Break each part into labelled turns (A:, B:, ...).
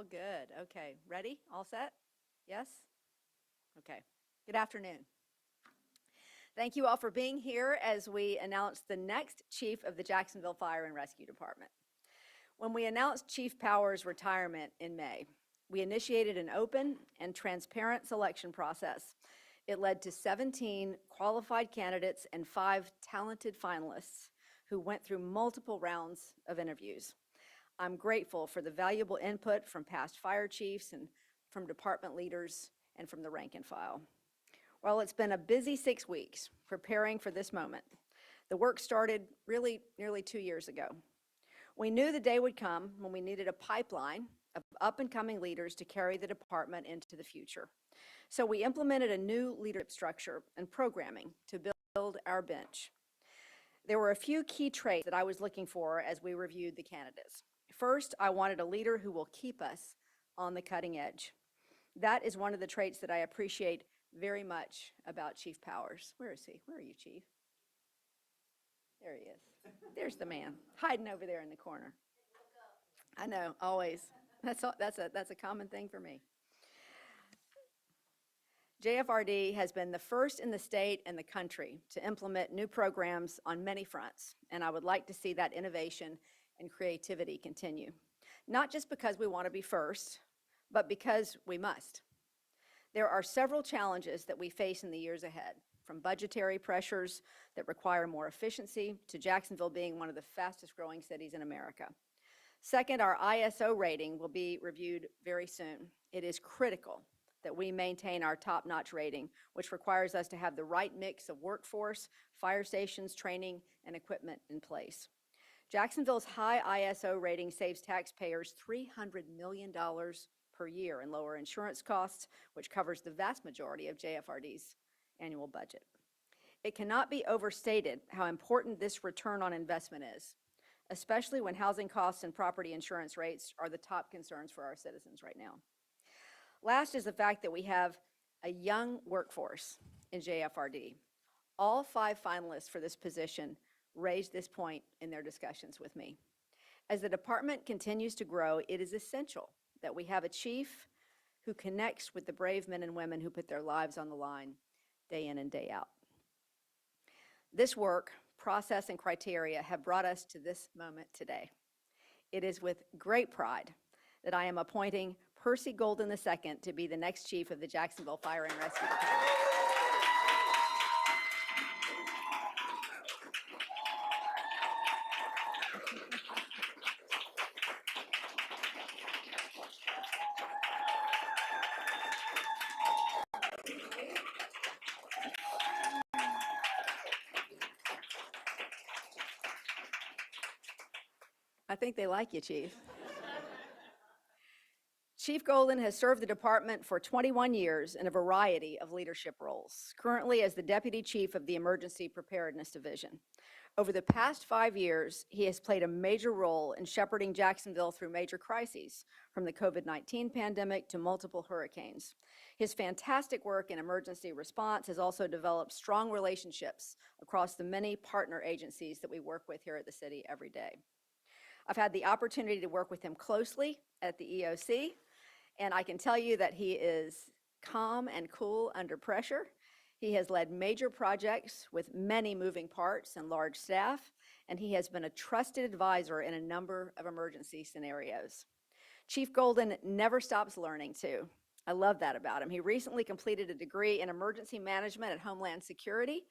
A: All good. Okay, ready? All set? Yes? Okay. Good afternoon. Thank you all for being here as we announce the next chief of the Jacksonville Fire and Rescue Department. When we announced Chief Power's retirement in May, we initiated an open and transparent selection process. It led to 17 qualified candidates and 5 talented finalists who went through multiple rounds of interviews. I'm grateful for the valuable input from past fire chiefs and from department leaders and from the rank and file. While it's been a busy 6 weeks preparing for this moment, the work started really nearly 2 years ago. We knew the day would come when we needed a pipeline of up-and-coming leaders to carry the department into the future. So we implemented a new leadership structure and programming to build our bench. There were a few key traits that I was looking for as we reviewed the candidates. First, I wanted a leader who will keep us on the cutting edge. That is one of the traits that I appreciate very much about Chief Powers. Where is he? Where are you, Chief? There he is. There's the man, hiding over there in the corner. I know, always. That's a common thing for me. JFRD has been the first in the state and the country to implement new programs on many fronts, and I would like to see that innovation and creativity continue. Not just because we want to be first, but because we must. There are several challenges that we face in the years ahead, from budgetary pressures that require more efficiency to Jacksonville being one of the fastest growing cities in America. Second, our ISO rating will be reviewed very soon. It is critical that we maintain our top-notch rating, which requires us to have the right mix of workforce, fire stations, training, and equipment in place. Jacksonville's high ISO rating saves taxpayers $300 million per year in lower insurance costs, which covers the vast majority of JFRD's annual budget. It cannot be overstated how important this return on investment is, especially when housing costs and property insurance rates are the top concerns for our citizens right now. Last is the fact that we have a young workforce in JFRD. All 5 finalists for this position raised this point in their discussions with me. As the department continues to grow, it is essential that we have a chief who connects with the brave men and women who put their lives on the line day in and day out. This work, process, and criteria have brought us to this moment today. It is with great pride that I am appointing Percy Golden II to be the next chief of the Jacksonville Fire and Rescue Department. I think they like you, Chief. Chief Golden has served the department for 21 years in a variety of leadership roles, currently as the Deputy Chief of the Emergency Preparedness Division. Over the past 5 years, he has played a major role in shepherding Jacksonville through major crises, from the COVID-19 pandemic to multiple hurricanes. His fantastic work in emergency response has also developed strong relationships across the many partner agencies that we work with here at the city every day. I've had the opportunity to work with him closely at the EOC, and I can tell you that he is calm and cool under pressure. He has led major projects with many moving parts and large staff, and he has been a trusted advisor in a number of emergency scenarios. Chief Golden never stops learning, too. I love that about him. He recently completed a degree in emergency management at Homeland Security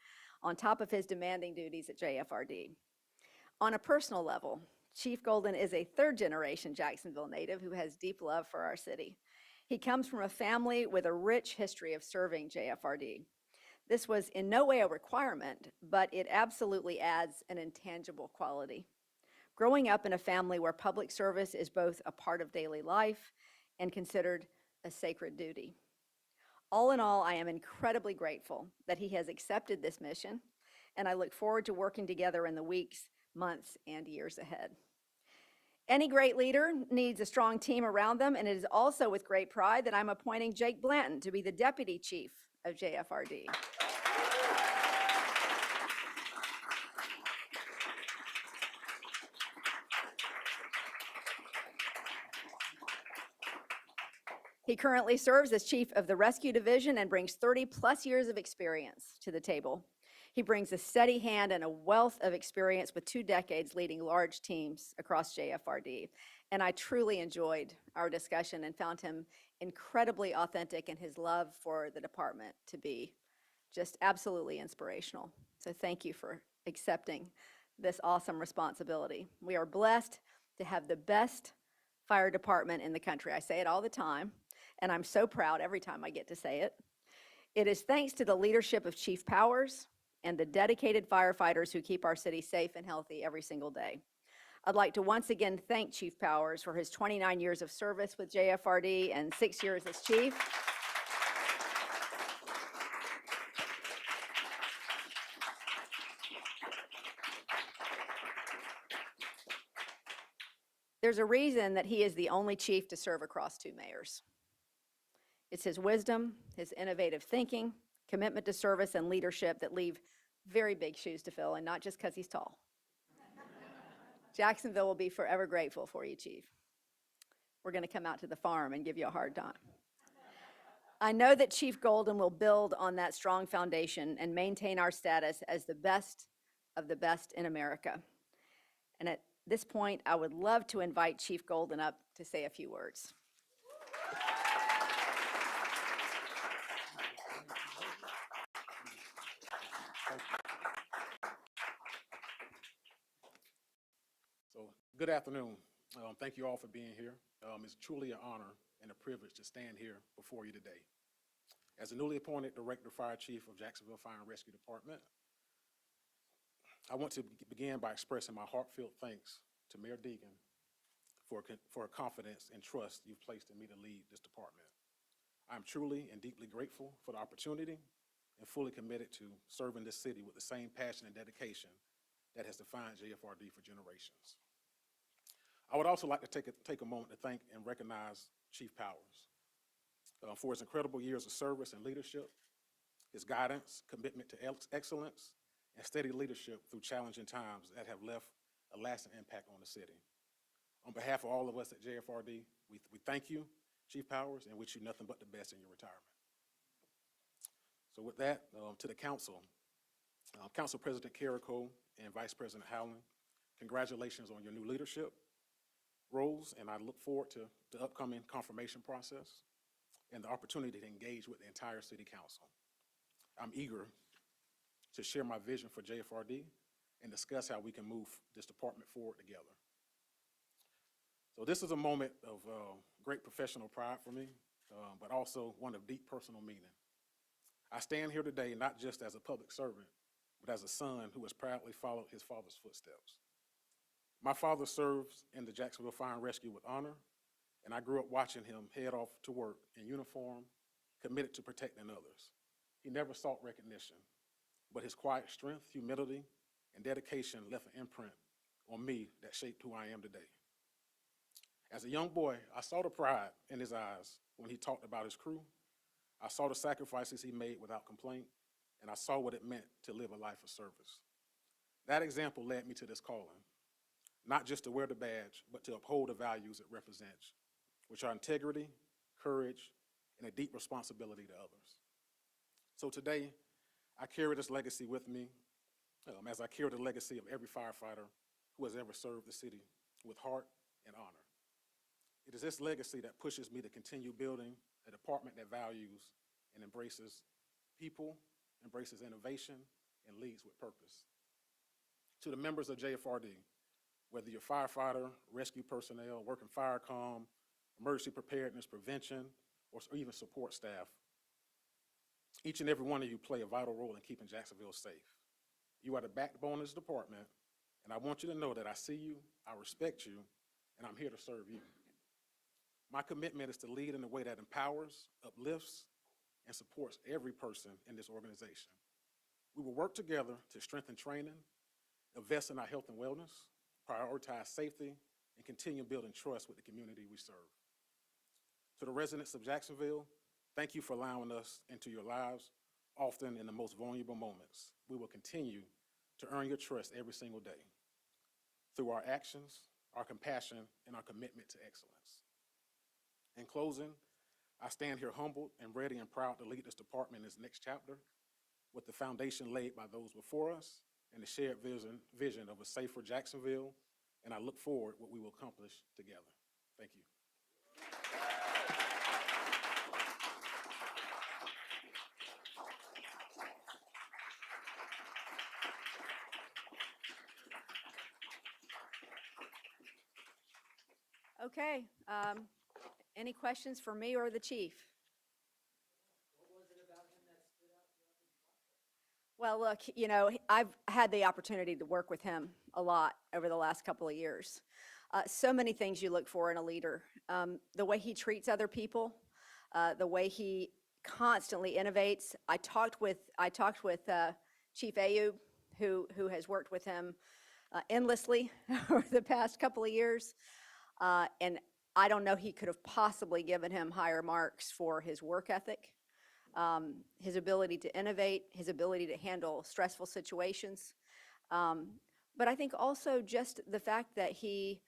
A: on top of his demanding duties at JFRD. On a personal level, Chief Golden is a third-generation Jacksonville native who has deep love for our city. He comes from a family with a rich history of serving JFRD. This was in no way a requirement, but it absolutely adds an intangible quality. Growing up in a family where public service is both a part of daily life and considered a sacred duty. All in all, I am incredibly grateful that he has accepted this mission, and I look forward to working together in the weeks, months, and years ahead. Any great leader needs a strong team around them, and it is also with great pride that I'm appointing Jake Blanton to be the Deputy Chief of JFRD. He currently serves as chief of the Rescue Division and brings 30-plus years of experience to the table. He brings a steady hand and a wealth of experience with 2 decades leading large teams across JFRD. And I truly enjoyed our discussion and found him incredibly authentic in his love for the department to be just absolutely inspirational. So thank you for accepting this awesome responsibility. We are blessed to have the best fire department in the country. I say it all the time, and I'm so proud every time I get to say it. It is thanks to the leadership of Chief Powers and the dedicated firefighters who keep our city safe and healthy every single day. I'd like to once again thank Chief Powers for his 29 years of service with JFRD and 6 years as chief. There's a reason that he is the only chief to serve across 2 mayors. It's his wisdom, his innovative thinking, commitment to service, and leadership that leave very big shoes to fill, and not just because he's tall. Jacksonville will be forever grateful for you, Chief. We're going to come out to the farm and give you a hard time. I know that Chief Golden will build on that strong foundation and maintain our status as the best of the best in America. And at this point, I would love to invite Chief Golden up to say a few words.
B: So, good afternoon. Thank you all for being here. It's truly an honor and a privilege to stand here before you today. As the newly appointed Director Fire Chief of Jacksonville Fire Rescue Department, I want to begin by expressing my heartfelt thanks to Mayor Deegan for confidence and trust you've placed in me to lead this department. I'm truly and deeply grateful for the opportunity and fully committed to serving this city with the same passion and dedication that has defined JFRD for generations. I would also like to take a moment to thank and recognize Chief Powers for his incredible years of service and leadership, his guidance, commitment to excellence, and steady leadership through challenging times that have left a lasting impact on the city. On behalf of all of us at JFRD, we thank you, Chief Powers, and wish you nothing but the best in your retirement. So with that, to the council, Council President Carrico and Vice President Howland, congratulations on your new leadership roles, and I look forward to the upcoming confirmation process and the opportunity to engage with the entire City Council. I'm eager to share my vision for JFRD and discuss how we can move this department forward together. So this is a moment of great professional pride for me, but also one of deep personal meaning. I stand here today not just as a public servant, but as a son who has proudly followed his father's footsteps. My father serves in the Jacksonville Fire Rescue with honor, and I grew up watching him head off to work in uniform, committed to protecting others. He never sought recognition, but his quiet strength, humility, and dedication left an imprint on me that shaped who I am today. As a young boy, I saw the pride in his eyes when he talked about his crew. I saw the sacrifices he made without complaint, and I saw what it meant to live a life of service. That example led me to this calling, not just to wear the badge, but to uphold the values it represents, which are integrity, courage, and a deep responsibility to others. So today, I carry this legacy with me as I carry the legacy of every firefighter who has ever served the city with heart and honor. It is this legacy that pushes me to continue building a department that values and embraces people, embraces innovation, and leads with purpose. To the members of JFRD, whether you're a firefighter, rescue personnel, working fire comm, emergency preparedness, prevention, or even support staff, each and every one of you play a vital role in keeping Jacksonville safe. You are the backbone of this department, and I want you to know that I see you, I respect you, and I'm here to serve you. My commitment is to lead in a way that empowers, uplifts, and supports every person in this organization. We will work together to strengthen training, invest in our health and wellness, prioritize safety, and continue building trust with the community we serve. To the residents of Jacksonville, thank you for allowing us into your lives, often in the most vulnerable moments. We will continue to earn your trust every single day through our actions, our compassion, and our commitment to excellence. In closing, I stand here humbled and ready and proud to lead this department in its next chapter with the foundation laid by those before us and the shared vision of a safer Jacksonville, and I look forward to what we will accomplish together. Thank you.
A: Okay, any questions for me or the chief? Well, look, you know, I've had the opportunity to work with him a lot over the last couple of years. So many things you look for in a leader. The way he treats other people, the way he constantly innovates. I talked with Chief Ayub, who has worked with him endlessly over the past couple of years. And I don't know he could have possibly given him higher marks for his work ethic, his ability to innovate, his ability to handle stressful situations. But I think also just the fact that he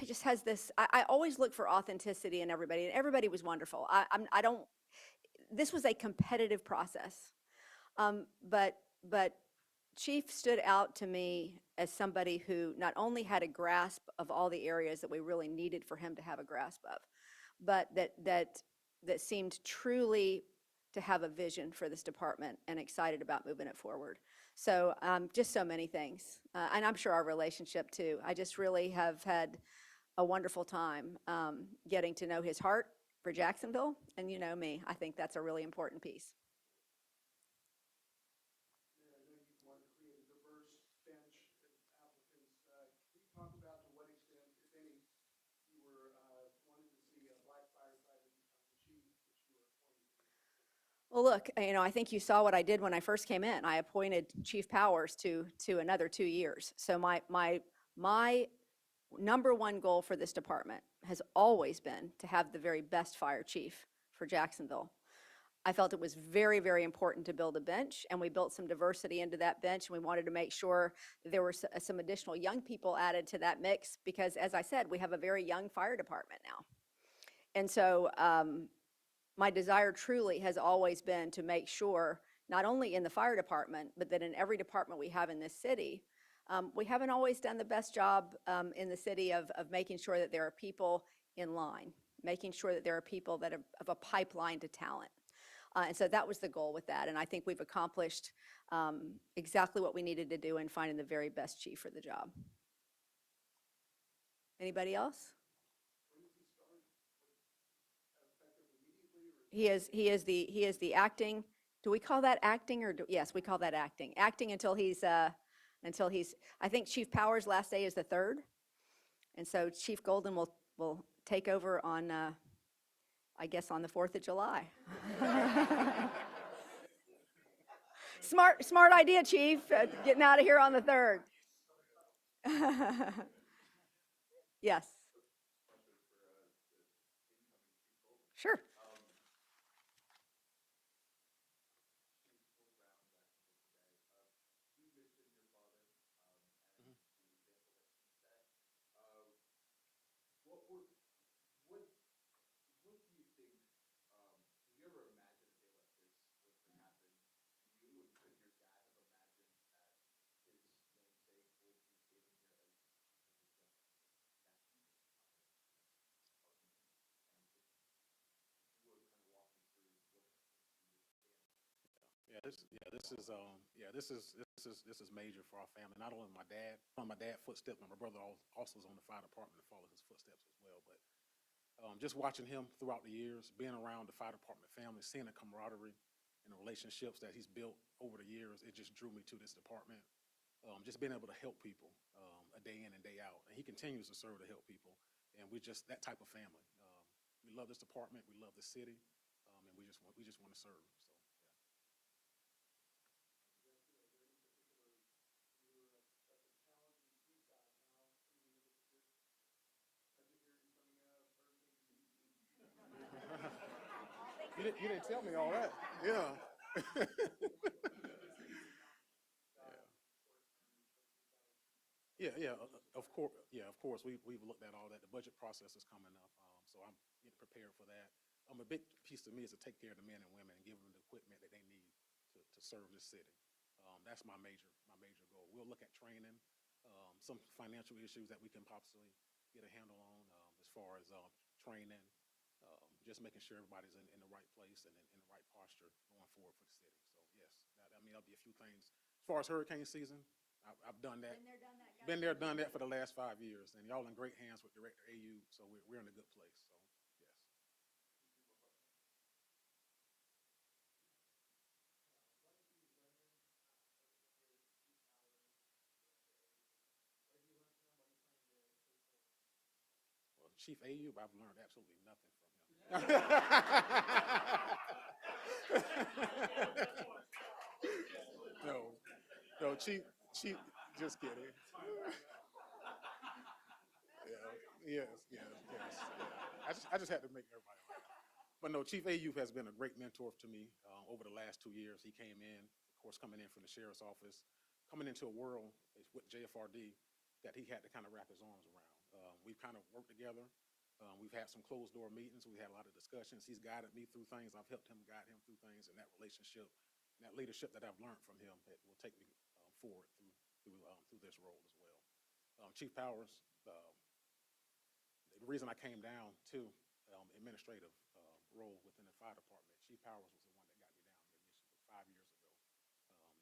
A: just has this, I always look for authenticity in everybody, and everybody was wonderful. I don't, this was a competitive process. But Chief stood out to me as somebody who not only had a grasp of all the areas that we really needed for him to have a grasp of, but that seemed truly to have a vision for this department and excited about moving it forward. So just so many things. And I'm sure our relationship too. I just really have had a wonderful time getting to know his heart for Jacksonville. And you know me, I think that's a really important piece.
C: Talk about to what extent, if any, you were wanted to see a black firefighter become the chief that you were appointed?
A: Well, look, you know, I think you saw what I did when I first came in. I appointed Chief Powers to another 2 years. So my number one goal for this department has always been to have the very best fire chief for Jacksonville. I felt it was very, very important to build a bench, and we built some diversity into that bench, and we wanted to make sure that there were some additional young people added to that mix because, as I said, we have a very young fire department now. And so my desire truly has always been to make sure, not only in the fire department, but that in every department we have in this city, we haven't always done the best job in the city of making sure that there are people in line, making sure that there are people that have a pipeline to talent. And so that was the goal with that. And I think we've accomplished exactly what we needed to do in finding the very best chief for the job. Anybody else? He is the acting. Do we call that acting or yes, we call that acting. Acting until he's, I think Chief Powers' last day is the 3rd. And so Chief Golden will take over on, I guess, on the 4th of July. Smart idea, Chief, getting out of here on the 3rd. Yes. Sure.
B: This is major for our family. Not only my dad's footsteps, but my brother also is on the fire department to follow his footsteps as well. But just watching him throughout the years, being around the fire department family, seeing the camaraderie and the relationships that he's built over the years, it just drew me to this department. Just being able to help people a day in and day out, and he continues to serve to help people. And we're just that type of family. We love this department, we love this city, and we just want to serve. So. You didn't tell me all that. Yeah. Yeah, of course. Yeah, of course. We've looked at all that. The budget process is coming up, so so I'm getting prepared for that. A big piece to me is to take care of the men and women and give them the equipment that they need to serve this city. That's my major goal. We'll look at training, some financial issues that we can possibly get a handle on as far as training, just making sure everybody's in the right place and in the right posture going forward for the city. So yes, that'll be a few things. As far as hurricane season, I've done that. Been there, done that for the last 5 years, and y'all in great hands with Director AU, so we're in a good place. So yes. Well, Chief AU, I've learned absolutely nothing from him. No, Chief, just kidding. Yeah, yes. I just had to make everybody laugh. But no, Chief AU has been a great mentor to me over the last 2 years. He came in, of course, coming in from the sheriff's office, coming into a world with JFRD that he had to kind of wrap his arms around. We've kind of worked together. We've had some closed door meetings. We had a lot of discussions. He's guided me through things. I've helped him guide him through things, and that relationship, and that leadership that I've learned from him, it will take me forward through this role as well. Chief Powers, the reason I came down to administrative role within the fire department, Chief Powers was the one that got me down here initially 5 years ago.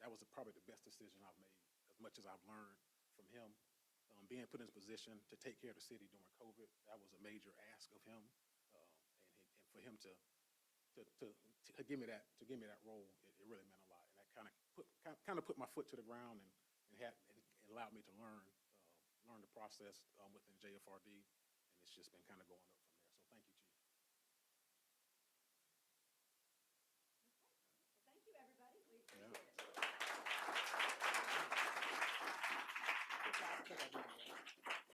B: That was probably the best decision I've made, as much as I've learned from him. Being put in this position to take care of the city during COVID, that was a major ask of him, and for him to give me that role, it really meant a lot, and that kind of put my foot to the ground and allowed me to learn the process within JFRD, and it's just been kind of going